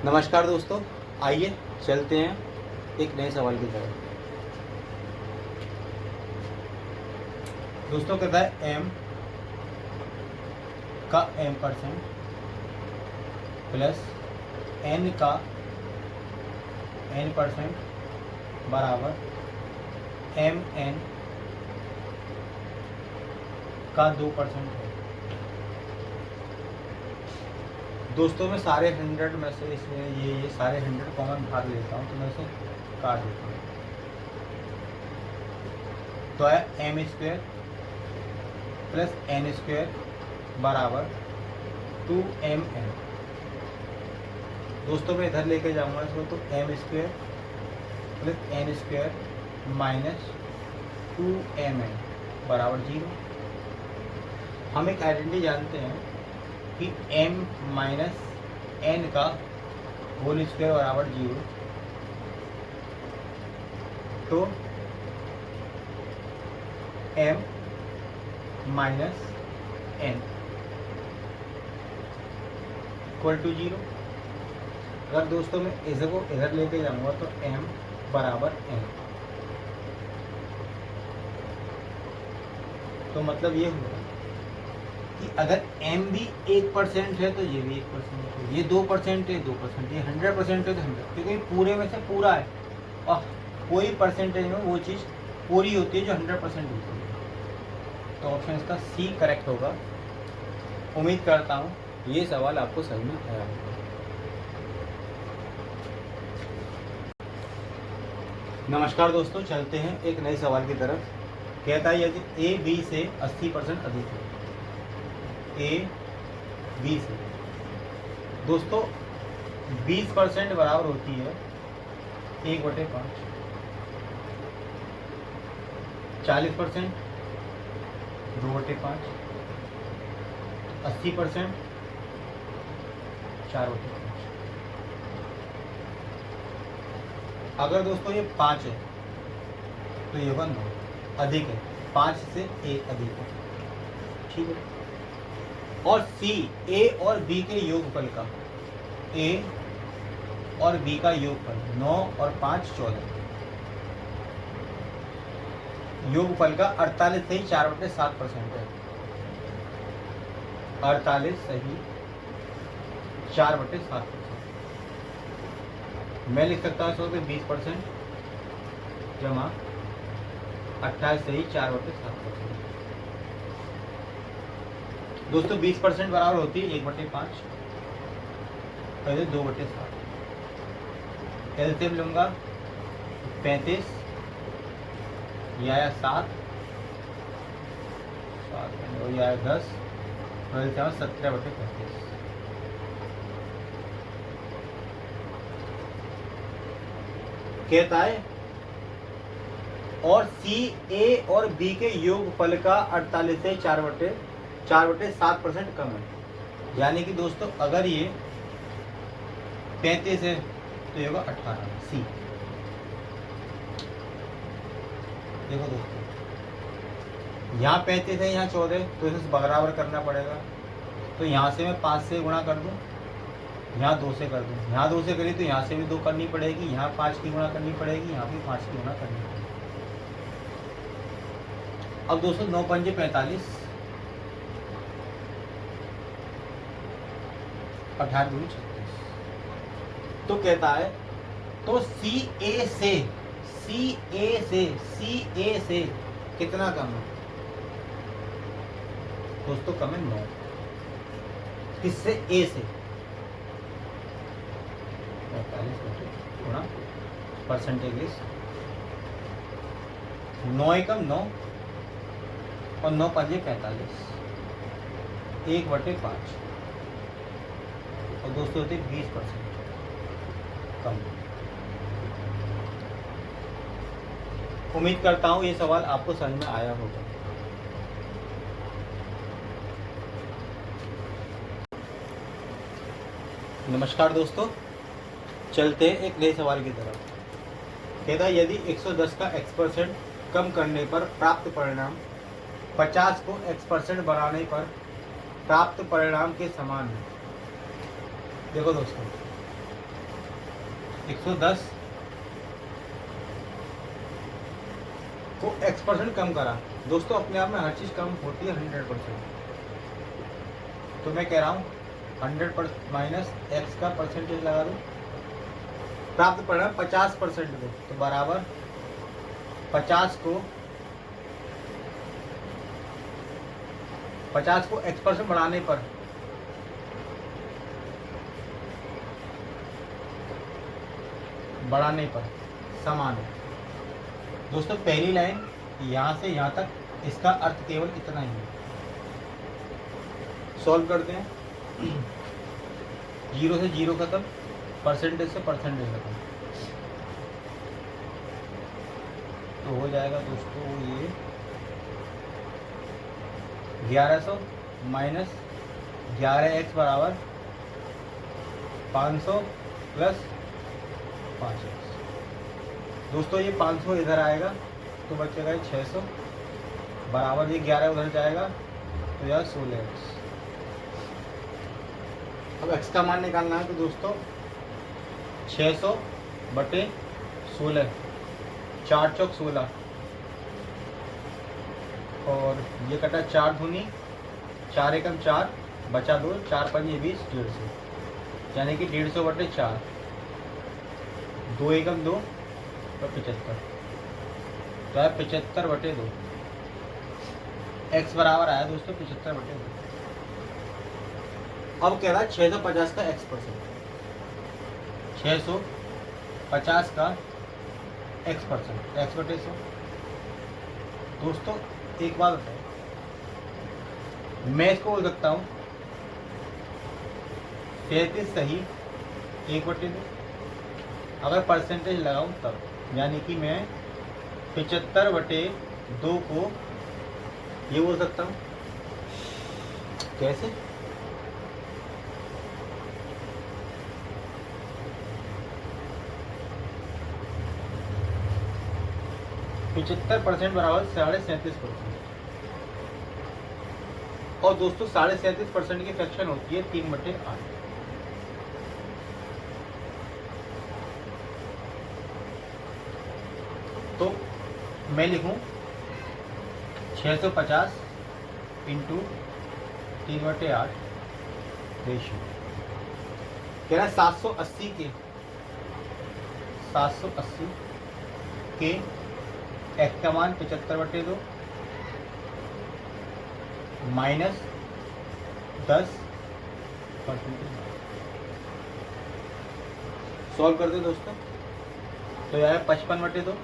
नमस्कार दोस्तों, आइए चलते हैं एक नए सवाल की तरफ। दोस्तों कहता है m का m% प्लस n का n% बराबर mn का 2% है। दोस्तों मैं सारे 100 में से इसमें ये सारे 100 कॉमन भाग लेता हूँ, तो मैं इसे काट देता हूँ। तो है m² प्लस n² बराबर 2mn। दोस्तों मैं इधर लेके जाऊंगा इसको, तो m² plus n² minus 2mn बराबर 0। हम एक आइडेंटिटी जानते हैं कि m माइनस n का होल स्क्वायर बराबर 0। तो m minus n equal to 0। अगर दोस्तों मैं इसको इधर लेके जाऊंगा तो m बराबर n, तो मतलब ये होगा कि अगर m भी 1% है तो ये भी 1% है, ये 2% है 2%, ये 100% है तो 100, क्योंकि पूरे में से पूरा है और कोई परसेंटेज में वो चीज़ पूरी होती है जो 100% होती है। तो ऑप्शन इसका सी करेक्ट होगा। उम्मीद करता हूँ ये सवाल आपको समझ में आया होगा। नमस्कार दोस्तों, चलते हैं एक नए सवाल की तरफ। कहता है यदि ए बी से 80% अधिक है, ए बी से दोस्तों 20% बराबर होती है 1/5, 40% 2/5, 80% 4/5। अगर दोस्तों ये 5 है तो ये होगा 9, अधिक है 5 से a अधिक है, ठीक है। और c a और b के योगफल का, a और b का योगफल 9 और 5 14, योगफल का 48 सही 4/7% है। 48 सही 4/7%। मैं लिख सकता हूँ इसको 20% जमा 28 सही 4/7%। दोस्तों 20% बराबर होती है 1/5, पहले 2/7। एलसीएम लूंगा 35 या 7 या 10, 17/35। कहता है और सी ए और बी के योगफल का 48 से 4/7% कम है। यानी कि दोस्तों अगर ये 35 है तो ये होगा 18 सी। देखो दोस्तों यहाँ 35 है, यहाँ 14, तो इसे बराबर करना पड़ेगा। तो यहाँ से मैं 5 से गुणा कर दूँ, यहाँ 2 से कर दूँ, यहाँ 2 से करी तो यहाँ से भी 2 करनी पड़ेगी, यहाँ 5 की गुणा करनी पड़ेगी, यहाँ भी 5 की गुणा करनी पड़ेगी। अब दोस्तों 9 पंजे 45, 18 दूनी 36। तो कहता है तो सी ए से कितना कम है दोस्तों? कम है 9। किससे? ए से। 45 गुणा परसेंटेज 9 एकम 9 और 9 पंजे 45, 1/5 और दोस्तों होते 20% कम। उम्मीद करता हूँ ये सवाल आपको समझ में आया होगा। नमस्कार दोस्तों, चलते हैं एक नए सवाल की तरफ। कहता है यदि 110 का x% कम करने पर प्राप्त परिणाम 50 को x% बढ़ाने पर प्राप्त परिणाम के समान है। देखो दोस्तों 110 को x% कम करा। दोस्तों अपने आप में हर चीज़ कम होती है 100%, तो मैं कह रहा हूँ 100% माइनस x का परसेंटेज लगा दूँ, प्राप्त परिणाम 50% को, तो बराबर 50 को x% बढ़ाने पर समान है। दोस्तों पहली लाइन यहाँ से यहाँ तक, इसका अर्थ केवल इतना ही है। सॉल्व करते हैं। 0 से 0 खत्म, परसेंटेज से परसेंटेज खत्म, तो हो जाएगा दोस्तों ये 1100 माइनस 11x बराबर 500 प्लस 5x। दोस्तों ये 500 इधर आएगा तो बचेगा 600 बराबर ये 11 उधर जाएगा तो यह 16x। अब x का मान निकालना है, तो दोस्तों 600 बटे 16, 4 चौक 16, और ये कटा 4 दूनी 4 एकम 4, बचा 2, 4 पंजे 20, 150, यानी कि 150 बटे 4, 2 एकम 2 और 75, तो है 75 बटे 2। x बराबर आया दोस्तों 75 बटे 2। अब कह रहा है 650 का x%, 650 का x%, x बटे 100। दोस्तों एक बात बताओ, मैं इसको बोल सकता हूँ 33 सही 1/2, अगर परसेंटेज लगाऊं तब, यानी कि मैं 75 बटे 2 को ये बोल सकता हूँ। कैसे? %, बराबर 37.5%, और दोस्तों 37.5% की फ्रैक्शन होती है 3/8। तो मैं लिखूं 650 इंटू 3/8 रेशियो, कह रहा है 780 के x का मान 75 बटे 2 माइनस 10%। सॉल्व कर दे दोस्तों, तो यह है 55 बटे 2,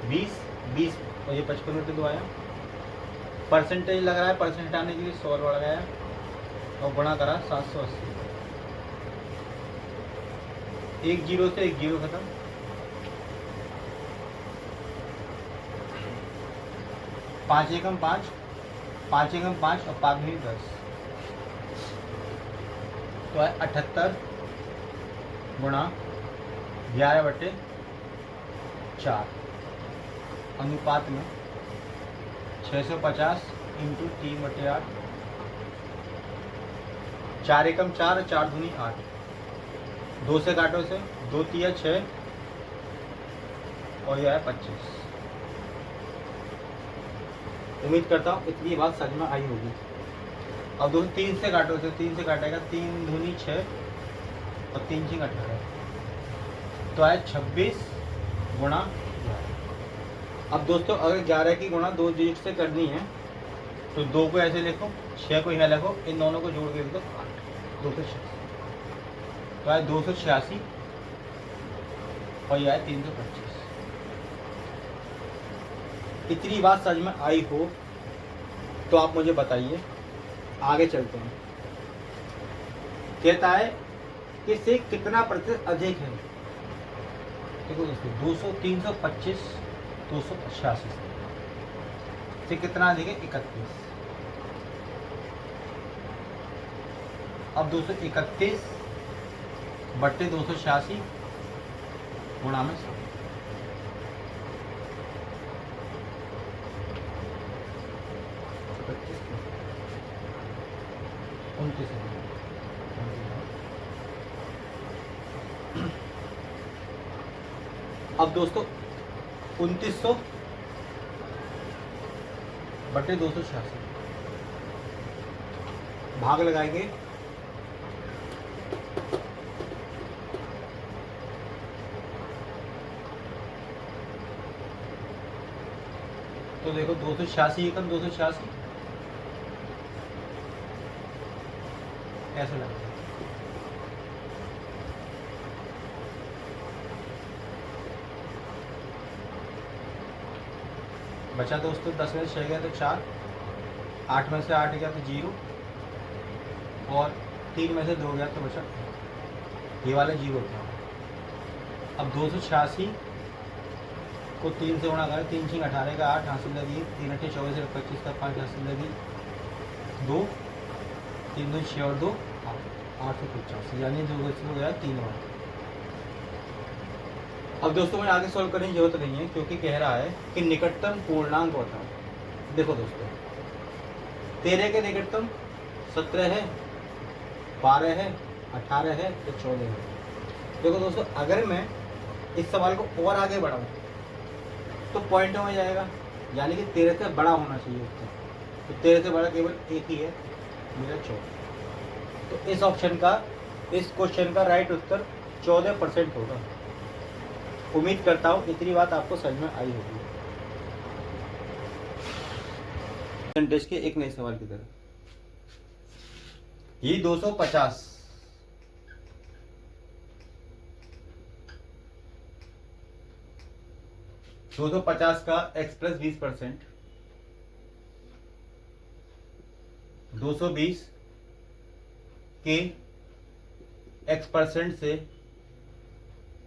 20 और ये 55 बटे 2 आया। परसेंटेज लग रहा है, परसेंट हटाने के लिए 100 बढ़ गया और गुणा करा 780। 1 0 से 1 0 खत्म, 5 एकम 5, 5 एकम 5 और 5 दूनी 10, तो है 78 गुणा 11 बटे 4, अनुपात में 650 इंटू 3/8, 4 एकम 4 और 4 दूनी 8, 2 से काटो से, 2 तिया 6 और यह है 25। उम्मीद करता हूँ इतनी बात समझ में आई होगी। अब दोस्तों 3 से काटो से, 3 से काटेगा, 3 दूनी 6 और 3 6 18, तो है 26 गुणा 11। अब दोस्तों अगर 11 की गुणा 2 डिजिट से करनी है तो 2 को ऐसे लिखो, 6 को यहाँ लिखो, इन दोनों को जोड़ के लिखो 8, 286, तो है 286 और यह है 325। इतनी बात समझ में आई हो तो आप मुझे बताइए, आगे चलते हैं। कहता है कि से कितना प्रतिशत अधिक है। देखो दोस्तों 200 325 286 से कितना अधिक है 31। अब 231 बट्टे 286 गुणा में 100, अब दोस्तों 2900 बटे 286 भाग लगाएंगे। तो देखो 286 एकम 286 ऐसे लगेगा। बचा दोस्तों 10 में से 6 गया तो 4, 8 में से 8 गया तो 0 और 3 में से 2 गया तो बचा, ये वाला 0 था। अब 286 को 3 से गुणा करें, 3 6 18 का 8 हासिल लगी, 3 8 24 25 का 5 हासिल लगी, 2 3 2 6 और 2 885 यानी 2 हो गया 3 बार। अब दोस्तों मुझे आगे सॉल्व करने की जरूरत नहीं है क्योंकि कह रहा है कि निकटतम पूर्णांक बताओ। देखो दोस्तों 13 के निकटतम 17 है, 12 है, 18 है तो 14 है। देखो दोस्तों अगर मैं इस सवाल को और आगे बढ़ाऊँ तो पॉइंटों में जाएगा, यानी कि 13 से बड़ा होना चाहिए उत्तर। तो 13 से बड़ा केवल एक ही है, मेरा 14। तो इस ऑप्शन का, इस क्वेश्चन का राइट उत्तर 14% होगा। उम्मीद करता हूँ इतनी बात आपको समझ में आई होगी। परसेंटेज के एक नए सवाल की तरफ, ये 250 का x प्लस 20%, 220 के x% से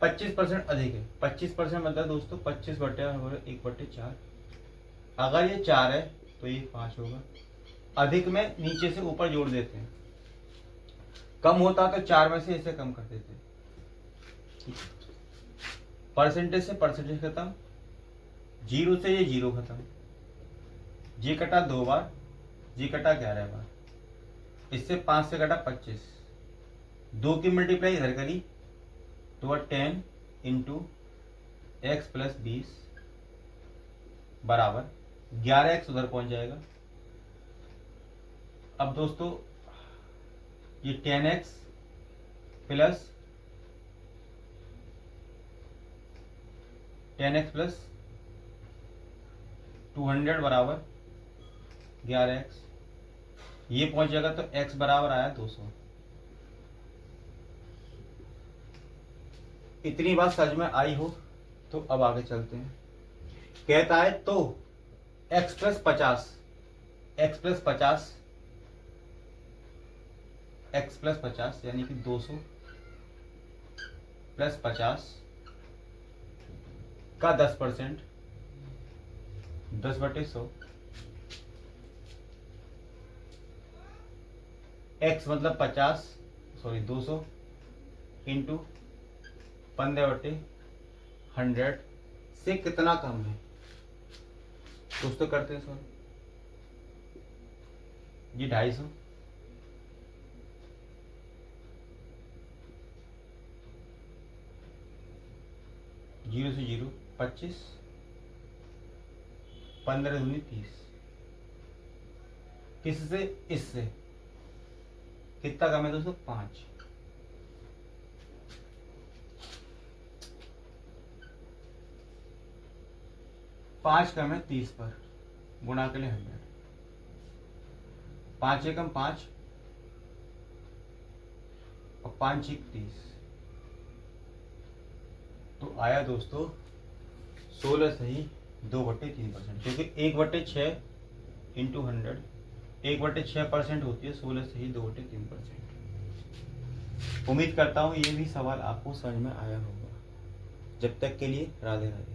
25% अधिक है। 25% मतलब दोस्तों 25 बटे 1/4। अगर ये 4 है तो ये 5 होगा। अधिक में नीचे से ऊपर जोड़ देते हैं, कम होता तो 4 में से इसे कम कर देते हैं। परसेंटेज से परसेंटेज खत्म, 0 से ये 0 खत्म, जी कटा 2 बार, जी कटा 11 बार, इससे 5 से कटा 25, 2 की मल्टीप्लाई इधर करी तो 10 इंटू एक्स प्लस 20 बराबर 11x उधर पहुंच जाएगा। अब दोस्तों ये 10x प्लस 200 बराबर 11x, ये पहुंच जाएगा तो x बराबर आया 200। इतनी बात समझ में आई हो तो अब आगे चलते हैं। कहता है तो x plus 50, x plus 50, x plus 50 यानी कि 200 प्लस 50 का 10%, 10/100, x मतलब 50 सॉरी 200 इंटू 15/100 से कितना कम है दोस्तों। करते हैं सॉरी, ये 250, जीरो से 0 25, 15 दूनी 30, किससे इससे कितना कम है दोस्तों 5। पांच कम है 30 पर, गुणा के लिए 100, 5 एकम 5 और 5 एक 30, तो आया दोस्तों 16 सही 2/3%, क्योंकि 1/6 इंटू 100 1/6% होती है, 16 सही 2/3%। उम्मीद करता हूँ ये भी सवाल आपको समझ में आया होगा। जब तक के लिए राधे राधे।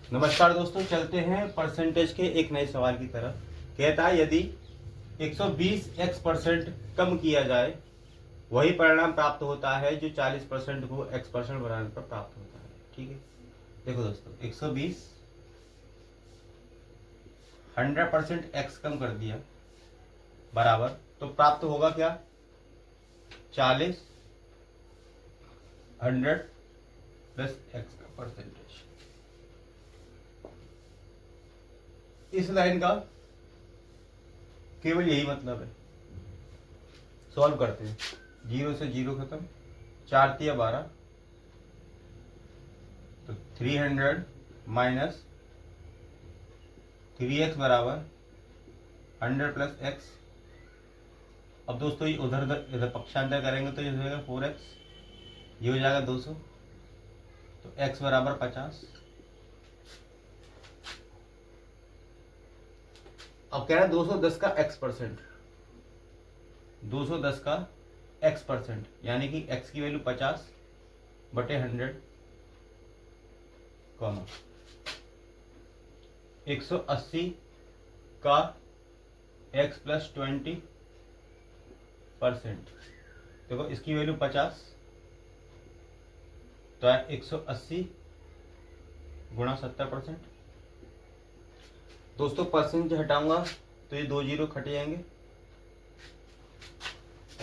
नमस्कार दोस्तों, चलते हैं परसेंटेज के एक नए सवाल की तरफ। कहता है यदि 120x% कम किया जाए वही परिणाम प्राप्त होता है जो 40% को x% बढ़ाने पर प्राप्त होता है। ठीक है, देखो दोस्तों 120 100% x कम कर दिया बराबर, तो प्राप्त होगा क्या 40 100 प्लस x का परसेंटेज। इस लाइन का केवल यही मतलब है। सॉल्व करते हैं। 0 से 0 खत्म, 4 तिया 12, तो 300 माइनस 3x बराबर 100 प्लस x। अब दोस्तों ये उधर इधर पक्षांतर करेंगे तो ये हो जाएगा 4x, ये हो जाएगा 200, तो x बराबर 50। अब कह रहा है 210 का x परसेंट, 210 का x परसेंट, यानी कि x की वैल्यू 50 बटे 100 कॉमा 180 का x प्लस 20%। देखो इसकी वैल्यू 50, तो है 180 गुणा 70%। दोस्तों परसेंट हटाऊंगा तो ये 2 जीरो खट जाएंगे,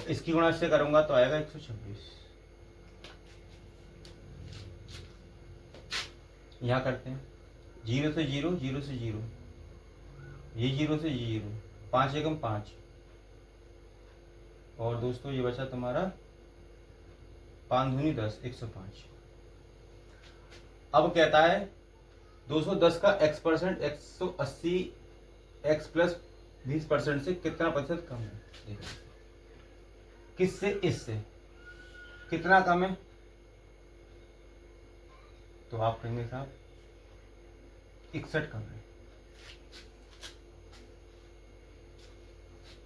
इसकी गुणा से करूंगा तो आएगा 126। यहां करते हैं 0 से 0, 0 से 0, ये 0 से 0, 5 एकम 5, और दोस्तों ये बचा तुम्हारा 5 दूनी 10, 105। अब कहता है 210 का x परसेंट 180 x प्लस 20% से कितना प्रतिशत कम है। देखो किससे, इससे कितना कम है, तो आप कहेंगे साहब 61 कम है।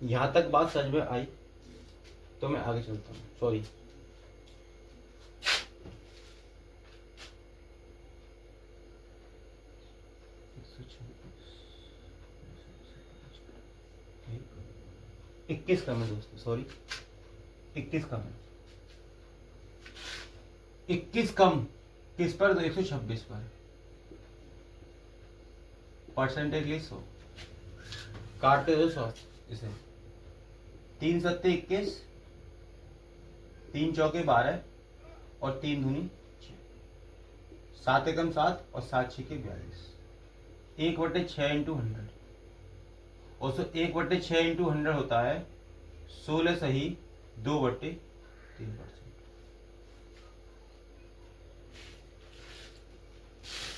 यहां तक बात समझ में आई तो मैं आगे चलता हूं। सॉरी, इक्कीस कम है दोस्तों, सॉरी 21 कम है। 21 कम किस पर, तो 126 पर। परसेंटेज ली 100, काटते दो 100 इसे, 3 सत्ते 21, 3 चौके 12 और 3 दूनी 6, 7 एकम 7 और 7 छके 42, 1/6 इंटू 100, और 1/6 इंटू 100 होता है 16 सही 2/3%।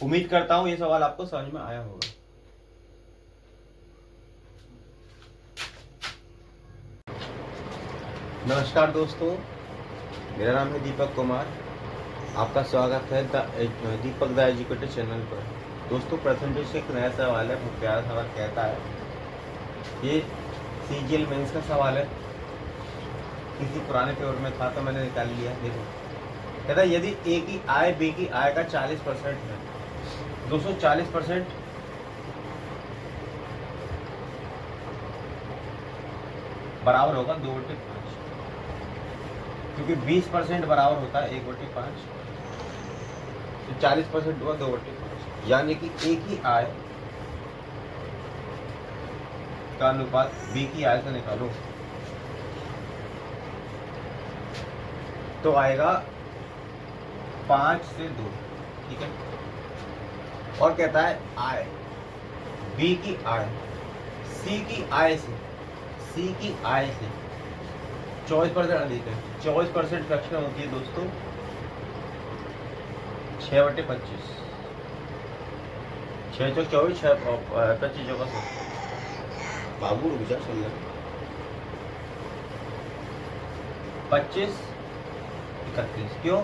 उम्मीद करता हूं ये सवाल आपको समझ में आया होगा। नमस्कार दोस्तों, मेरा नाम है दीपक कुमार। आपका स्वागत है दीपक द एजुकेटर चैनल पर। दोस्तों परसेंटेज से एक नया सवाल है, बहुत प्यारा सवाल। कहता है ये CGL मेंस का सवाल है, किसी पुराने पेपर में था तो मैंने निकाल लिया। देखो कहता है यदि A की आय B की आय का 40% है, 240% बराबर होगा 2/5, क्योंकि 20% बराबर होता है 1/5, तो 40% हुआ 2/5, यानी कि A की आय का अनुपात B की आय से निकालो तो आएगा 5 से 2, ठीक है। और कहता है आय B की आय C की आय से 24% अधिक है। 24% फ्रैक्शन होती है दोस्तों 6/25, 6 चौक 24, 25 चौका 100। बाबू रुक जा, चल 25 31, क्यों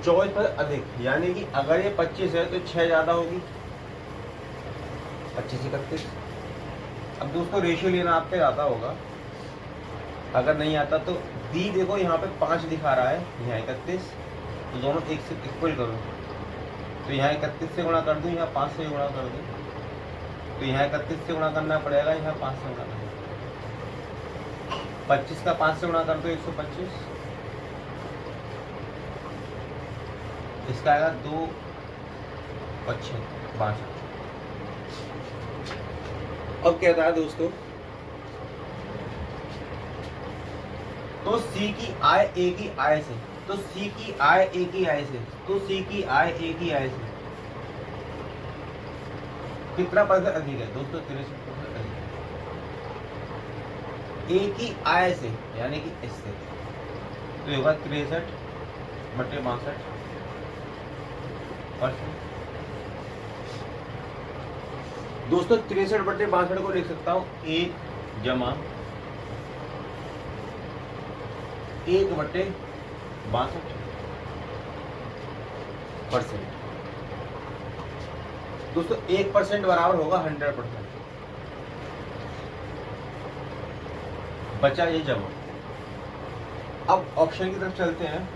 24 पर अधिक, यानी कि अगर ये 25 है तो 6 ज्यादा होगी, 25 31। अब दोस्तों रेशियो लेना आपके आता होगा, अगर नहीं आता तो दी देखो यहाँ पे 5 दिखा रहा है, यहाँ 31, तो दोनों एक से इक्वल करो, तो यहाँ 31 से गुणा कर दूँ, यहाँ 5 से गुणा कर दूँ, तो यहाँ 31 से गुणा करना पड़ेगा, यहाँ 5 से गुणा करना। 25 का 5 से गुणा कर दो 125, इसका आएगा 2 25 62। अब कहता है दोस्तों तो C की आय A की आय से तो सी की आय ए की आय से, तो सी की आय ए की आय से कितना परसेंट अधिक है दोस्तों? 63% अधिक है ए की आय से, यानी कि इससे। तो ये होगा 63/62%। दोस्तों 63/62 को लिख सकता हूं 1/1/62%। दोस्तों 1% बराबर होगा 100%। बचा ये जमा। अब ऑप्शन की तरफ चलते हैं।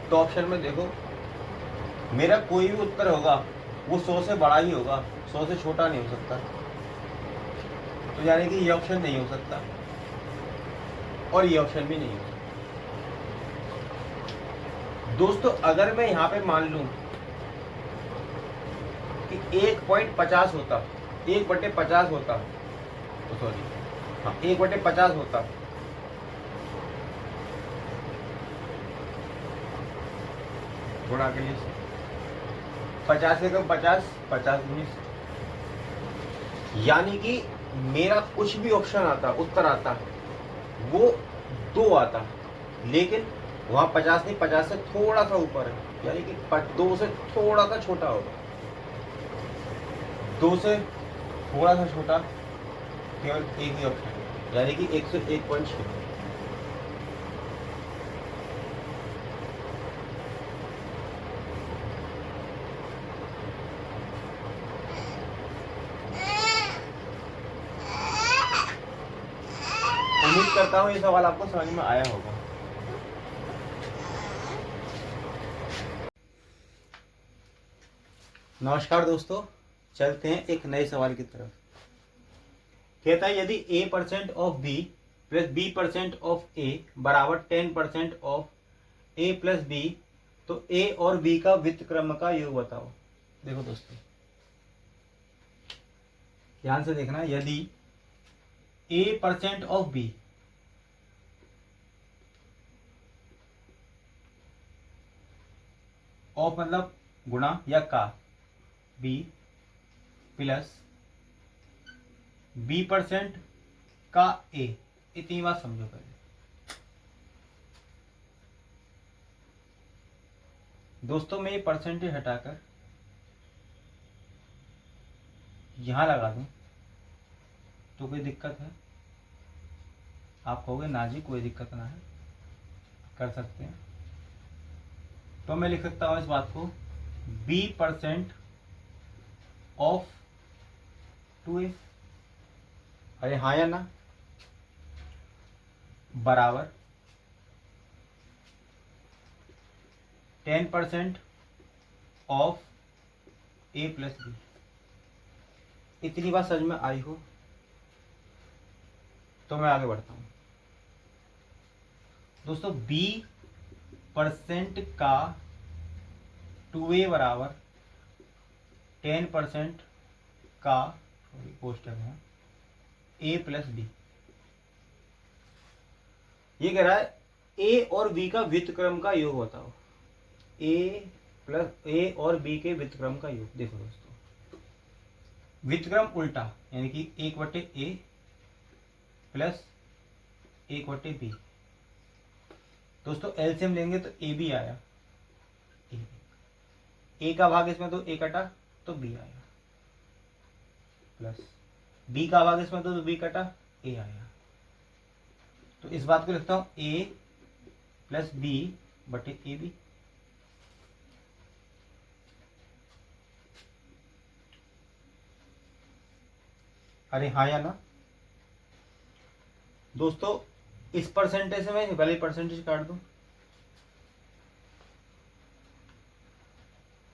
तो ऑप्शन में देखो, मेरा कोई भी उत्तर होगा वो 100 से बड़ा ही होगा, 100 से छोटा नहीं हो सकता। तो यानी कि ये ऑप्शन नहीं हो सकता और ये ऑप्शन भी नहीं हो सकता। दोस्तों अगर मैं यहाँ पे मान लूं कि 1.50 होता, 1/50 होता, तो सॉरी, हाँ 1/50 होता, गुणा के लिए 50 से कम 50, 50 19, यानी कि मेरा कुछ भी ऑप्शन आता, उत्तर आता, वो 2 आता, लेकिन वहां 50 नहीं, 50 से थोड़ा सा ऊपर है, यानी कि 2 से थोड़ा सा छोटा होगा, 2 से थोड़ा सा छोटा केवल एक ही ऑप्शन है, यानी कि 101.6। उम्मीद करता हूँ ये सवाल आपको समझ में आया होगा। नमस्कार दोस्तों, चलते हैं एक नए सवाल की तरफ। कहता है यदि a% of b plus b% of a बराबर 10% ऑफ a प्लस b, तो a और b का व्युत्क्रम का योग बताओ। देखो दोस्तों ध्यान से देखना, यदि a% ऑफ b ऑफ मतलब गुणा या का b प्लस b% का a, इतनी बात समझो पहले। दोस्तों मैं ये परसेंटेज हटाकर यहां लगा दूं तो कोई दिक्कत है? आप कहोगे ना जी कोई दिक्कत ना है, कर सकते हैं। तो मैं लिख सकता हूं इस बात को b% ऑफ 2a, अरे हाँ या ना, बराबर 10% ऑफ a प्लस b। इतनी बात समझ में आई हो तो मैं आगे बढ़ता हूं। दोस्तों b% का 2a बराबर 10% का कोष्टक है a प्लस b। ये कह रहा है a और b का व्युत्क्रम का योग बताओ। a और b के व्युत्क्रम का योग। देखो दोस्तों व्युत्क्रम उल्टा, यानी कि 1/a प्लस 1/b। दोस्तों एलसीएम लेंगे तो ए बी आया, ए का भाग इसमें तो ए कटा तो बी आया, प्लस बी का भाग इसमें तो बी कटा ए आया। तो इस बात को लिखता हूं ए प्लस बी बटे ए बी। अरे हाँ या ना? दोस्तों इस परसेंटेज से मैं पहले परसेंटेज काट दूं,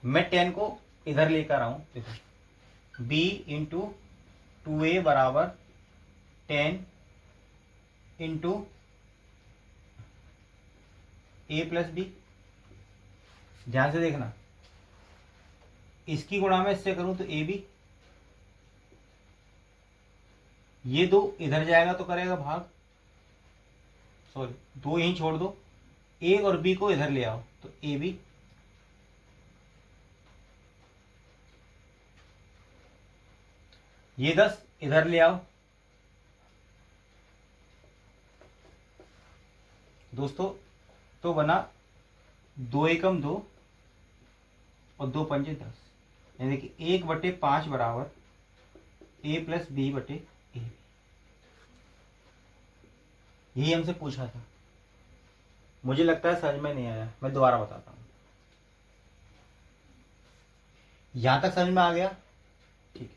मैं 10 को इधर लेकर आऊं। देखो b इंटू 2a बराबर 10 इंटू a प्लस बी। ध्यान से देखना, इसकी गुणा में इससे करूं तो ए बी, ये 2 इधर जाएगा तो करेगा भाग, सॉरी 2 यहीं छोड़ दो, ए और बी को इधर ले आओ तो ए बी, ये 10 इधर ले आओ दोस्तों, तो बना 2 एकम 2 और 2 पंजे 10, यानी कि 1/5 बराबर ए प्लस बी बटे ए। यही हमसे पूछा था। मुझे लगता है समझ में नहीं आया, मैं दोबारा बताता हूँ। यहां तक समझ में आ गया? ठीक है,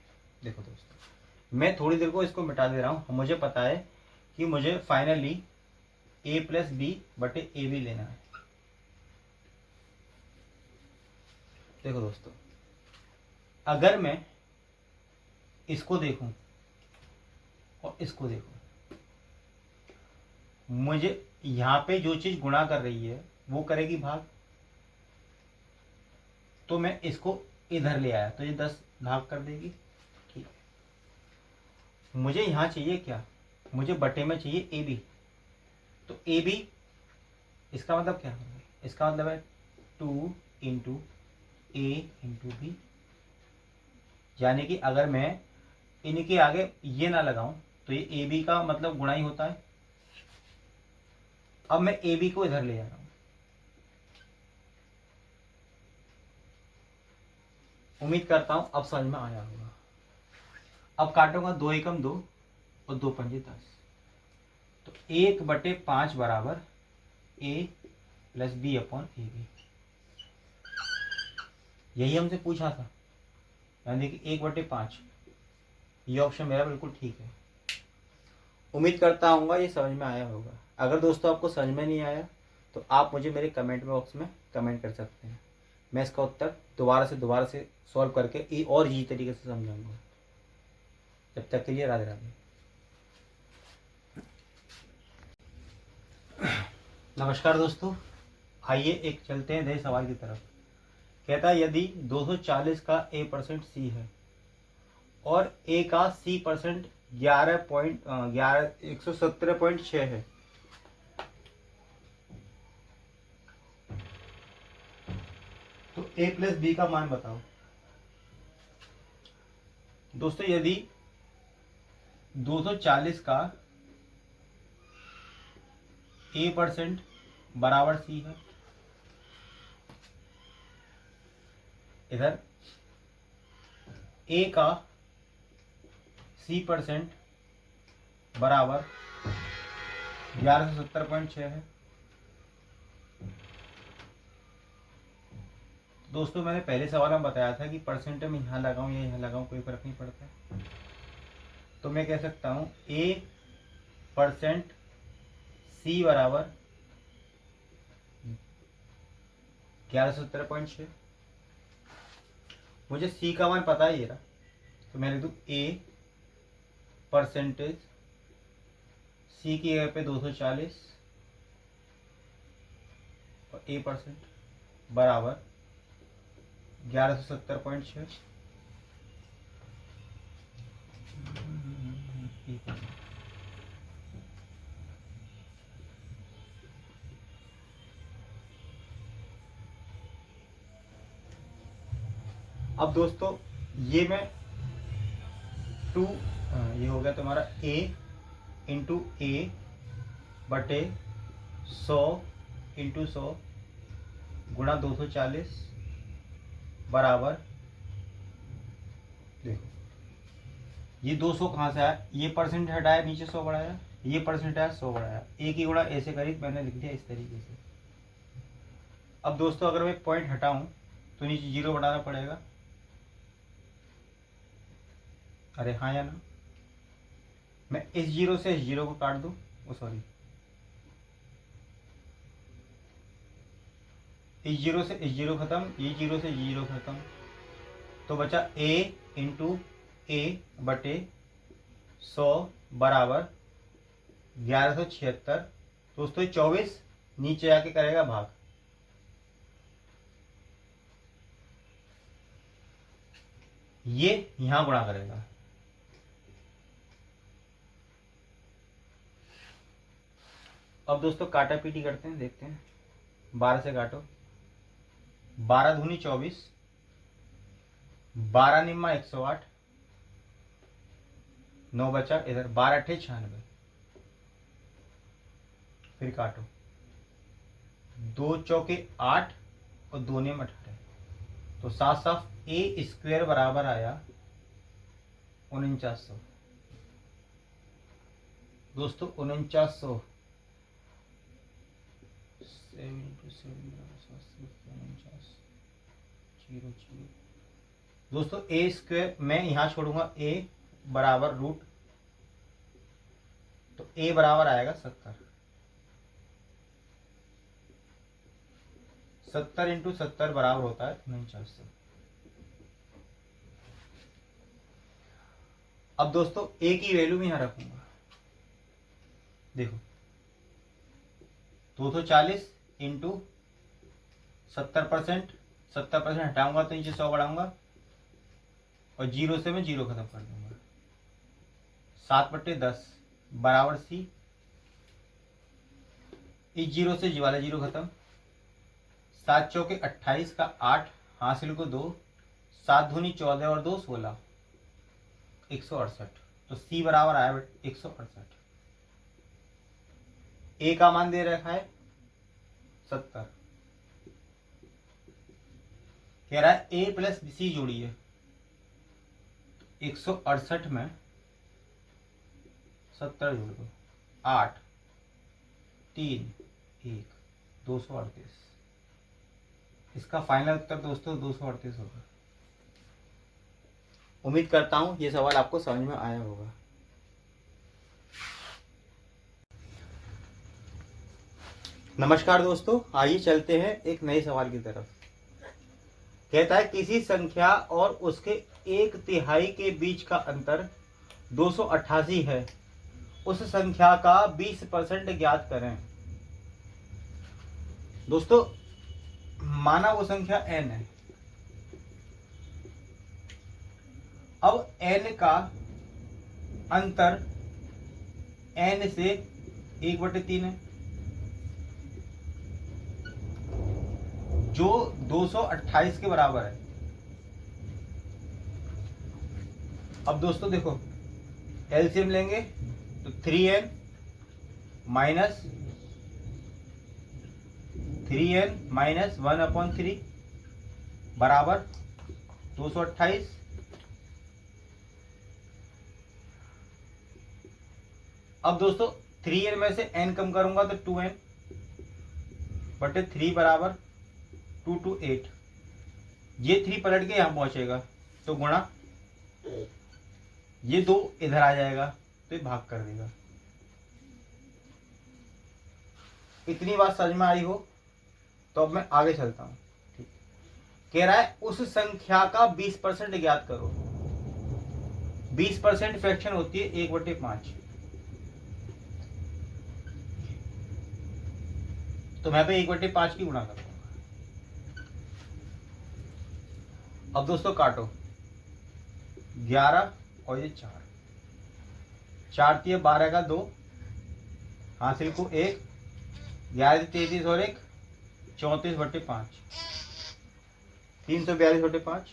देखो दोस्तों, मैं थोड़ी देर को इसको मिटा दे रहा हूं। मुझे पता है कि मुझे फाइनली ए प्लस बी बटे ए बी लेना है। देखो दोस्तों, अगर मैं इसको देखूं और इसको देखूं, मुझे यहां पे जो चीज गुणा कर रही है वो करेगी भाग, तो मैं इसको इधर ले आया तो ये 10 भाग कर देगी। ठीक है, मुझे यहां चाहिए क्या? मुझे बटे में चाहिए ए बी, तो ए बी इसका मतलब क्या है? इसका मतलब है 2 इंटू ए इंटू बी, यानी कि अगर मैं इनके आगे ये ना लगाऊं तो ये ए बी का मतलब गुणा ही होता है। अब मैं ए बी को इधर ले आ रहा हूं, उम्मीद करता हूं अब समझ में आया होगा। अब काटूंगा 2 एकम 2 और 2 पंजे 10, तो 1/5 बराबर A plus B upon A B. यही हमसे पूछा था, यानी कि 1/5। ये ऑप्शन मेरा बिल्कुल ठीक है। उम्मीद करता हूँ ये समझ में आया होगा। अगर दोस्तों आपको समझ में नहीं आया तो आप मुझे मेरे कमेंट बॉक्स में कमेंट कर सकते हैं, मैं इसका उत्तर दोबारा से सॉल्व करके और इजी तरीके से समझाऊंगा। जब तक के लिए राधे राधे। नमस्कार दोस्तों, आइए एक चलते हैं नए सवाल की तरफ। कहता है यदि 240 का A% C है और A का C% 117.6 है, तो A प्लस B का मान बताओ। दोस्तों, यदि 240 का A% बराबर C है, इधर A का C% बराबर 1170.6 है। दोस्तों, मैंने पहले सवाल में बताया था कि परसेंट में यहाँ लगाऊं या यहाँ लगाऊं कोई फर्क नहीं पड़ता, तो मैं कह सकता हूँ A% C बराबर 1170.6। मुझे C का मान पता है ये रहा, तो मैं लिख दूँ A% C की जगह पे 240 और A% बराबर 1170.6। अब दोस्तों, ये मैं ये हो गया तुम्हारा A इंटू ए बटे 100 इंटू 100 गुणा 240 बराबर, देखो ये 200 कहाँ से आया? ये परसेंट हटाया, नीचे 100 बढ़ाया, ये परसेंट आया, 100 बढ़ाया, एक ही गुणा ऐसे करी, मैंने लिख दिया इस तरीके से। अब दोस्तों, अगर मैं पॉइंट हटाऊं तो नीचे 0 बढ़ाना पड़ेगा। अरे हाँ या ना? मैं इस 0 से इस 0 को काट दूं, सॉरी, इस 0 से इस 0 खत्म, ये 0 से 0 खत्म, तो बचा A इंटू ए बटे 100 बराबर 1176। दोस्तों 24 नीचे आके करेगा भाग, ये यहां गुणा करेगा। अब दोस्तों काटा पीटी करते हैं, देखते हैं। 12 से काटो, 12 दूनी 24, 12 निम्मा 108, 9 बचा इधर, 12 अट्ठे 96, फिर काटो, 2 चौके 8 और 2 नियम 18, तो साफ साफ ए स्क्वायर बराबर आया 4900। दोस्तों 4900 दोस्तों ए स्क्वायर मैं यहां छोड़ूंगा, ए बराबर रूट, तो ए बराबर आएगा 70। 70 इंटू 70 बराबर होता है 4900। अब दोस्तों ए की वैल्यू में यहां रखूंगा, देखो 240 इंटू 70%, 70% हटाऊंगा तो नीचे 100 बढ़ाऊंगा, और 0 से मैं 0 खत्म कर दूंगा, 7/10 बराबर सी, इस 0 से वाला 0 खत्म, 7 चौके 28 का 8, हासिल को 2, 7 दूनी 14 और 2 16, 168, तो सी बराबर आया 168। ए का मान दे रखा है 70, कह रहा है ए प्लस सी जोड़िए, 168 में 70 जोड़ दो, 8 3 1 238। इसका फाइनल उत्तर दोस्तों 238 होगा। उम्मीद करता हूं ये सवाल आपको समझ में आया होगा। नमस्कार दोस्तों, आइए चलते हैं एक नए सवाल की तरफ। कहता है किसी संख्या और उसके 1/3 के बीच का अंतर 288 है, उस संख्या का 20% ज्ञात करें। दोस्तों माना वो संख्या n है, अब n का अंतर n से 1/3 है, जो 228 के बराबर है। अब दोस्तों देखो एलसीएम लेंगे तो 3n माइनस 1/3 बराबर 228। अब दोस्तों 3n में से n कम करूंगा तो 2n/3 बराबर 2 to 8। ये 3 पलट के यहां पहुंचेगा तो गुणा, ये 2 इधर आ जाएगा तो ये भाग कर देगा। इतनी बात समझ में आई हो तो अब मैं आगे चलता हूं। ठीक, कह रहा है उस संख्या का 20% ज्ञात करो। 20% फ्रैक्शन होती है 1/5, तो मैं पे 1/5 की गुणा करूंगा। अब दोस्तों काटो, 11 और ये 4, 4 3 12 का 2, हासिल को 1, 11 33 और 1 34/5, 342/5,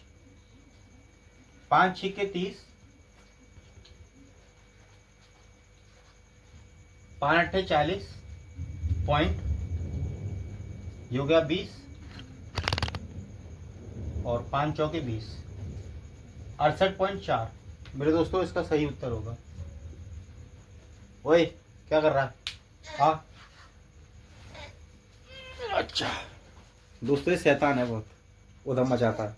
5 6 के 30, 5 8 40, पॉइंट हो गया 20, और 5 चौके 20, 68.4। मेरे दोस्तों इसका सही उत्तर होगा। ओए क्या कर रहा है? हाँ अच्छा दोस्तों, ये शैतान है बहुत, उधम मचाता है।